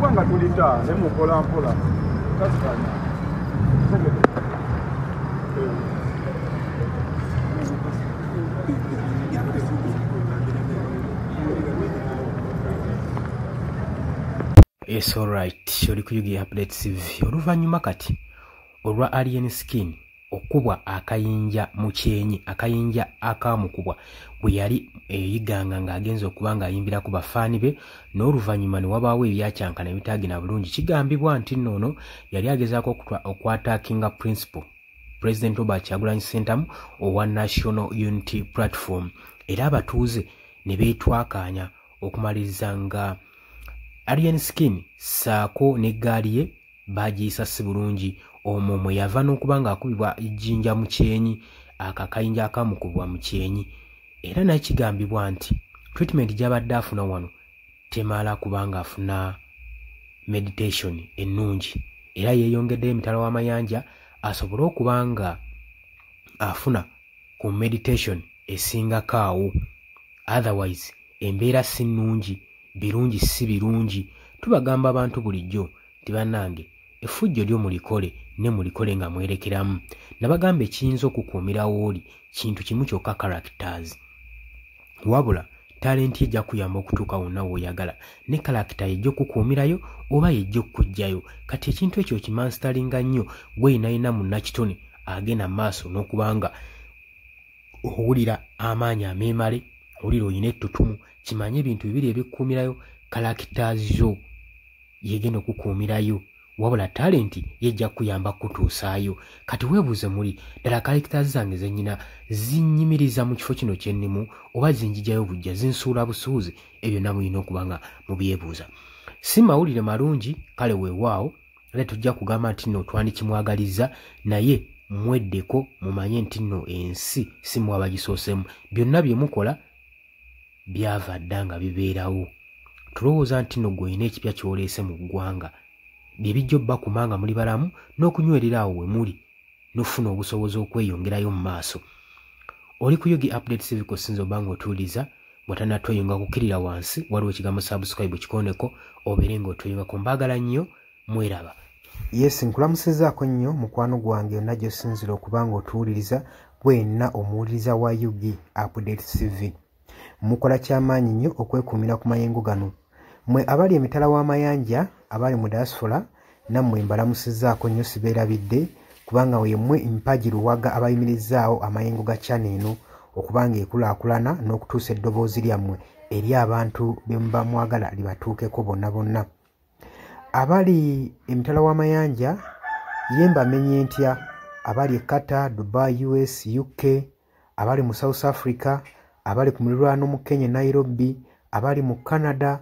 Kubanga tulita ne mukola mpola. Kasitanya. Yes, alright. Oli kuyugi update CV. Oluvanyuma kati olwa Alien Skin okubwa akayinja mu kyenyi, akayinja akamukubwa bwe yali eyiganga ng'agenza okuba ng'ayimbira ku bafaani be, n'oluvanyuma ne wabaawo ebyakyankana ebitaagina bulungi. Kigambibwa nti nno yali agezaako okwataakinga principal President Robert Kyagulanyi Ssentamu owa National Unity Platform, era abatuuze ne beetwakaanya okumaliriza nga Alien Skin saako n'eggaali ye baagiyisa si bulungi. Omwo mwe yava n'okuba ng'akubibwa ejjinja mu kyenyi, akakayinja akamukubwa mu kyenyi. Era naye kigambibwa nti treatment gy'abadde afuna wano temala kubanga afuna meditation ennungi, era yeeyongeddeyo emitala w'amayanja asobole okuba nga afuna ku meditation esingako awo. Otherwise embeera si nnungi, birungi si birungi. Tubagamba abantu bulijjo nti bannange effujjo lyo mulikole ne mulikole nga mwerekeramu. Nabagamba ekiyinza okukuumirawo oli kintu kimu kyokka, characters. Wabula talenti ejja kuyamba okutuuka wonna w'oyagala, ne character ejja okukuumirayo oba yejja okujjayo. Kati ekintu ekyo kimanstalinga nnyo gwe yinayina munnakitone agenda maaso n'okuba nga owulira amaanyi ameemale, owulira oyina ettutumu, kimanye ebintu bibiri ebikukuumirayo, characters zo yegenda okukuumirayo, wabula talenti yejja kuyamba kutuusaayo. Kati weebuuze muli ddala characters zange zennyina zinnyimiriza mu kifo kino kyennimu oba zinjijayo bujja, zinsuula busuuzi? Ebyo na mulina okuba nga mubyebuuza. Si mawulire malungi, kale weewaawo era tujja kugamba nti nno twandikimwagaliza, naye mweddeko mumanye nti nno ensi si mwe abagisooseemu. Byonna bye mukola byava dda nga bibeerawo. Tulowooza nti nno gw'olina ekipya ky'oleese mu ggwanga, bye bijja obba kumanga muli balamu n'okunywerera awo we muli, n'ofuna obusobozi okweyongerayo mu maaso. Oli ku Yugi Update CV kosinza obba ng'otuuliza, bw'otannatweyunga kukkirira wansi waliwo ekigambo subscribe kikoneko obeere ng'otweyungako. Mbaagala nnyo, mweraba. Yes, nkulamusizaako nnyo mukwano gwange yonna gy'osinzira okuba ng'otuwuliriza, bwenna omuwuliriza wa Yugi Update CV. Mukola kyamaanyi nnyo okwekuumira ku mayengo gano. Mwe abali emitala w'amayanja, abali mu diaspora, nammwe mbalamusizaako nnyo, sibeerabidde kubanga wemmwe mpagi luwaga abayimirizzaawo amayengo ga channel eno okuba ng'ekulaakulana n'okutuusa eddoboozi lyammwe eri abantu be muba mwagala libatuukeko bonna bonna. Abali emitala w'amayanja ye mbamenye ntya, abali e Qatar, Dubai, US, UK, abali mu South Africa, abali ku muliraano mu Kenya, Nairobi, abali mu Canada,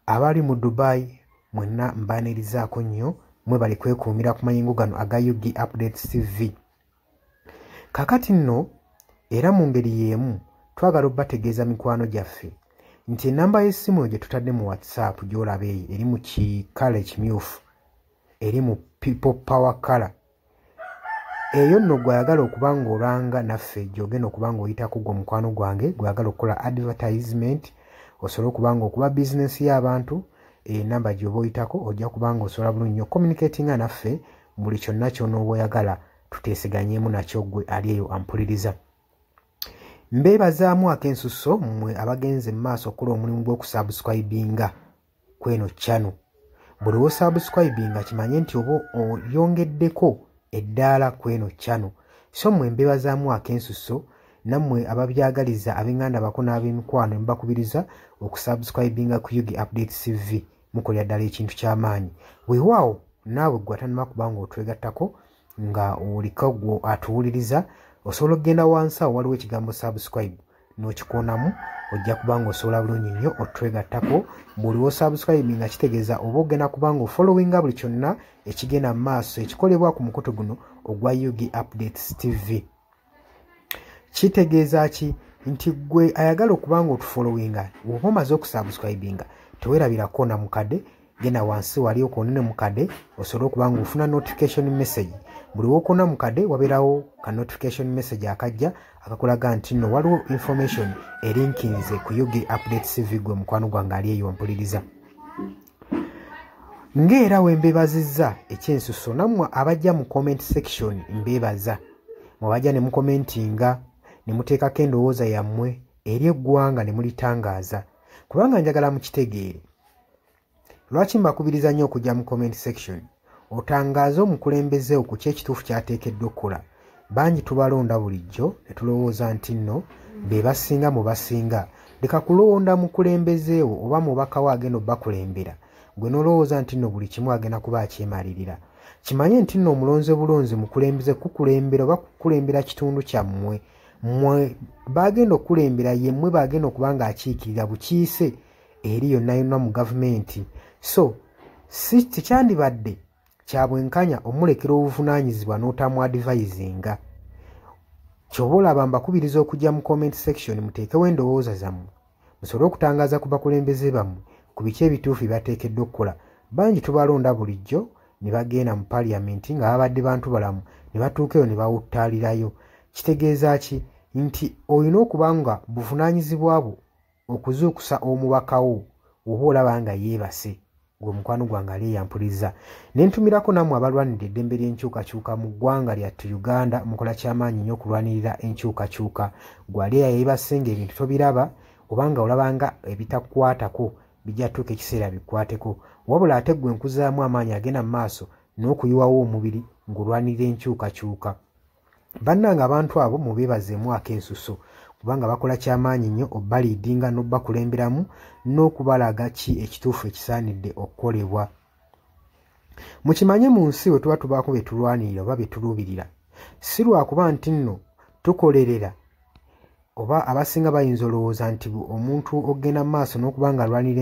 abali mu Dubai, mwenna mbaanirizaako nnyo, mwe bali kwekuumira ku mayengo gano aga Yugi Update TV. Kakati nno era mu ngeri y'emu twagala obbategeeza mikwano gyaffe nti ennamba y'essimu eyo gye tutadde mu WhatsApp gy'olaba eyo eri mu kikala ekimyufu, eri mu people power color, eyo nno gw'ayagala okuba ng'olanga naffe gy'ogenda okuba ng'oyitako gwe mukwano gwange, gw'ayagala okukola advertisement, osobola okuba ng'okuba bizinesi y'abantu, enamba gy'oba oyitako ojja kuba ng'osobola bulungi nnyo communicatinga naffe buli kyonna ky'onooba oyagala tuteeseganyeemu nakyo gwe ali eyo ampuliriza. Mbeebazaamu ak'ensusso mmwe abagenze mu maaso okukola omulimu gw'okusubscribinga kweno channel. Buli w'osubscribinga kimanye nti oba oyongeddeko eddaala kweno channel. So mmwe mbeebazaamu ak'ensusso, nammwe ababyagaliza ab'enganda bako n'ab'emikwano mbakubiriza okusubscribinga ku Yugi Update TV, mukolera ddala ekintu ky'amaanyi. Weewaawo naawe gwe atannaba kuba ng'otwegattako nga oliko gwe atuwuliriza, osobola okugenda wansi awo waliwo ekigambo subscribe n'okikoonamu, ojja kuba ng'osobola bulungi nnyo otwegattako. Buli w'osubscribinga kitegeeza oba ogenda kuba ng'ofollowinga buli kyonna ekigenda mu maaso ekikolebwa ku mukutu guno ogwa Yugi Updates TV. Kitegeeza ki? Nti gwe ayagala okuba ng'otufollowinga, bw'oba omaze okusubscribinga teweerabirako na mukadde, genda wansi wali okoonene mukadde osobola okuba ng'ofuna notification message. Buli w'okoona mukadde wabeerawo ka notification message akajja akakulaga nti nno waliwo information erinkinze ku Yugi Update TV gwe mukwano gwange ali eyo mpuliriza. Ng'era we mbebazizza ekyensuso nammwe abajja mu comment section mbebaza mwabajja ne mukomentinga ne muteekako endowooza yammwe eri eggwanga ne mulitangaaza kubanga njagala mukitegeere lwaki mbakubiriza nnyo okujja mu comment section otangaaze omukulembeze ku kyekituufu kyateekeddwa okukola bangi tubalonda bulijjo ne tulowooza nti nno be basinga mu basinga leka kulonda mukulembezeewo oba mubaka we agenda obbakulembera gwe nolowooza nti nno buli kimu agenda kuba akyemalirira kimanye nti nno omulonze bulonzi mukulembeze kukulembera oba kukulembera kitundu kyammwe mmwe bagenda okukulembera yemmwe bagenda okuba nga akiikirira bukiise eri yonna yonna mu gavumenti so si tekyandibadde kya bwenkanya omulekera obuvunaanyizibwa n'otamu advisinga ky'oba olaba mbakubiriza okujja mu comment section muteekewo endowooza zammwe musobole okutangaaza ku bakulembeze bammwe ku biki ebituufu bateekeddwa okukola bangi tubalonda bulijjo ne bagenda mu paliamenti nga babadde bantu balamu ne batuukeyo ne bawuttaalirayo kitegeeza ki nti olina okuba nga buvunaanyizibwa bwo okuzuukusa omubakawo oba olaba nga yeebase gwe mukwano gwange aleeyampuliza ne ntumirako nammwe abalwanirira eddembe ly'enkyukakyuka mu ggwanga lyattu Uganda mukola kyamaanyi nnyo okulwanirira enkyukakyuka gwe ali yeebase ng'ebintu tobiraba obanga olabanga ebitakukwatako bijja tuuka ekiseera bikwateko wabula ate gwe nkuzaamu amaanyi agenda mu maaso n'okuyiwawo omubiri ng'olwanirira enkyukakyuka bannanga abantu abo mubeebazeemu akensuso kubanga bakola kyamaanyi nnyo obbaliidinga n'obbakulemberamu n'okubalaga ki ekituufu ekisaanidde okukolebwa mukimanye mu nsi bwe tuba tubaako bye tulwanirira oba bye tuluubirira si lwakuba nti nno tukolerera oba abasinga bayinza olowooza nti omuntu ogenda mu maaso n'okuba nga alwanirira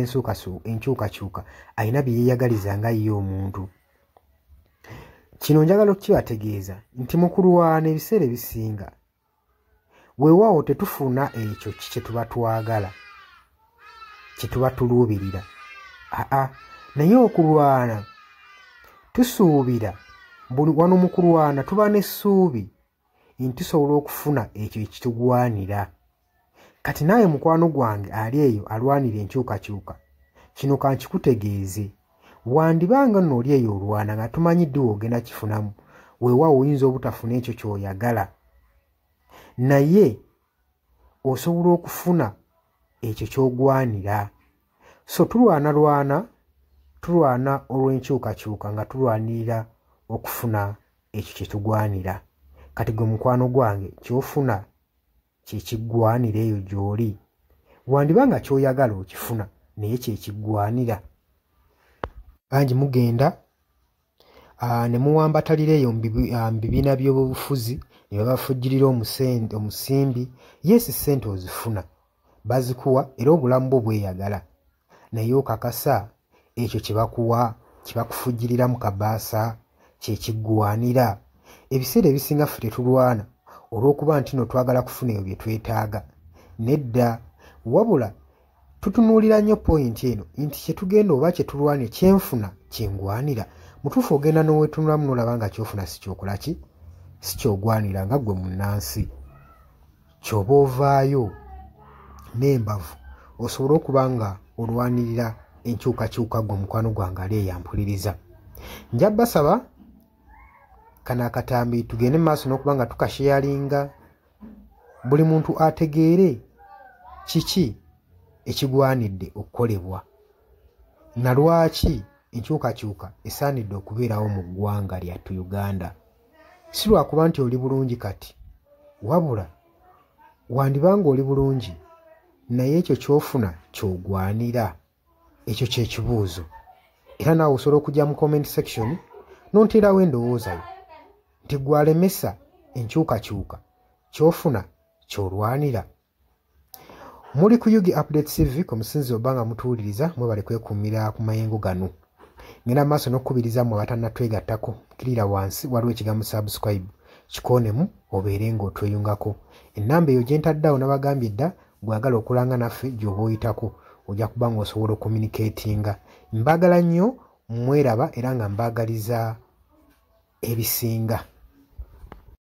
enkyukakyuka alina bye yeeyagaliza nga ye omuntu kino njagala okukibategeeza nti mu kulwana ebiseera ebisinga weewaawo tetufuna ekyo kye tuba twagala kye tuba tuluubirira naye okulwana tusuubira buli wano mu kulwana tuba n'essuubi nti tusobola okufuna ekyo ekitugwanira kati naawe mukwano gwange ali eyo alwanira enkyukakyuka kino kankikutegeeze wandibanga nno oli eyo olwana nga tumanyiddwe ogenda kifunamu weewaawo oyinza obutafuna ekyo ky'oyagala naye osobola okufuna ekyo ky'ogwanira so tulwana olw'enkyukakyuka nga tulwanirira okufuna ekyo kye tugwanira kati gwe mukwano gwange ky'ofuna kyekiggwanira eyo gy'oli wandibanga ky'oyagala okifuna naye kyekiggwanira bangi mugenda ne muwambatalira eyo mu bibiina by'obufuzi ne babafujjirira omusimbi yesi ssente ozifuna bazikuwa era obulamu bwo bweyagala naye okakasa ekyo kyebakuwa kibakufujjirira mu kabaasa kyekiggwanira ebiseera ebisinga ffe tetulwana olw'okuba nti no twagala kufuna ebyo bye twetaaga nedda wabula tutunuulira nnyo poyinti eno nti kyetugenda oba kyetulwanira kyenfuna kyengwanira mutuufu ogenda n'oweetunulamu n'olaba nga kyofuna si kyokola ki si kyogwanira nga ggwe munnansi ky'oba ovaayo n'embavu osobola okuba nga olwanirira enkyukakyuka ggwe mukwano gwange aleeyampuliriza nja basaba kano akatambi tugende mu maaso n'okuba nga tukasheyalinga buli muntu ategeere kiki ekigwanidde okukolebwa na lwaki enkyukakyuka esaanidde okubeerawo mu ggwanga lyattu Uganda si lwakuba nti oli bulungi kati wabula wandibanga oli bulungi naye ekyo ky'ofuna ky'ogwanira ekyo kyekibuuzo era naawe osobola okujja mu comment section n'onteerawo endowooza yo nti gwalemesa enkyukakyuka ky'ofuna ky'olwanira muli ku Yugi Updates TV ku musinzi obanga mutuwuliriza mwebale kwekuumira ku mayengo gano ngenda maaso n'okukubiriza mmwe abatannatwegattako kirira wansi waliwo ekigambo subscribe kikoonemu obeere ng'otweyungako ennamba eyo gye ntaddeawo nabagambye dda gwagala okulanga naffe gy'oba oyitako ojja kuba ng'osobola okommunikatinga mbaagala nnyo mweraba era nga mbaagaliza ebisinga